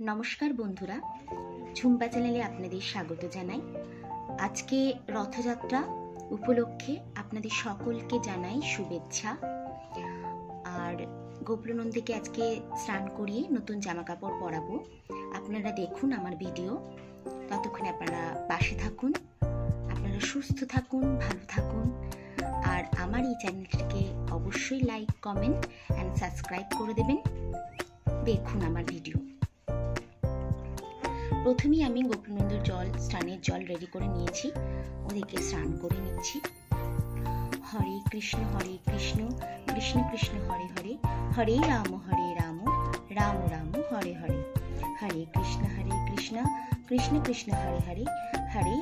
নমস্কার বন্ধুরা, ঝুম্পা চ্যানেলে আপনাদের স্বাগত জানাই। আজকে রথযাত্রা উপলক্ষে আপনাদের সকলকে জানাই শুভেচ্ছা। আর গোপলনন্দীকে আজকে স্নান করিয়ে নতুন জামা কাপড় পরাবো। আপনারা দেখুন আমার ভিডিও, ততক্ষণে আপনারা পাশে থাকুন, আপনারা সুস্থ থাকুন, ভালো থাকুন। আর আমার এই চ্যানেলটিকে অবশ্যই লাইক, কমেন্ট অ্যান্ড সাবস্ক্রাইব করে দেবেন। দেখুন আমার ভিডিও। প্রথমেই আমি গোপলনন্দীর স্নানের জল রেডি করে নিয়েছি, ওদিকে স্নান করে নিচ্ছি। হরে কৃষ্ণ কৃষ্ণ কৃষ্ণ হরে হরে, হরে রাম রাম রাম হরে হরে, হরে কৃষ্ণ কৃষ্ণ কৃষ্ণ হরে হরে, হরে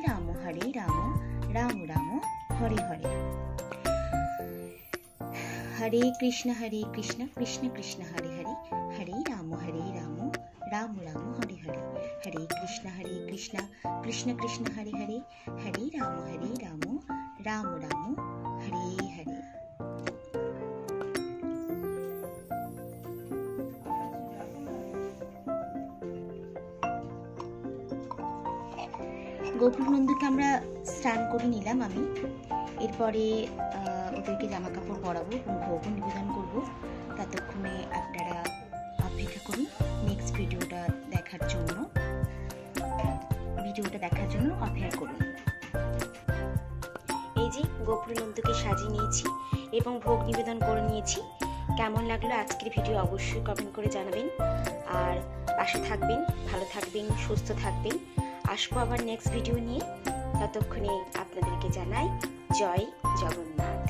রাম রাম রাম হরে হরে। হরে কৃষ্ণ কৃষ্ণ কৃষ্ণ হরে হরে, হরে রাম রাম রাম হরে হরে, হরে কৃষ্ণ কৃষ্ণ কৃষ্ণ হরে হরে, হরে রাম রাম রাম হরে হরে। গোপলনন্দীকে আমরা স্নান করে নিলাম। আমি এরপরে ওদেরকে জামা কাপড় পরাবো এবং ভোগ নিবেদন করবো। ততক্ষণে আপনারা অপেক্ষা করুন নেক্সট ভিডিওটা দেখার জন্য অপেক্ষা করুন। এই যে গোপলনন্দীকে সাজিয়ে নিয়েছি এবং ভোগ নিবেদন করে নিয়েছি। কেমন লাগলো আজকের ভিডিও অবশ্যই কমেন্ট করে জানাবেন। আর পাশে থাকবেন, ভালো থাকবেন, সুস্থ থাকবেন। আসবো আবার নেক্সট ভিডিও নিয়ে। ততক্ষণে আপনাদেরকে জানাই জয় জগন্নাথ।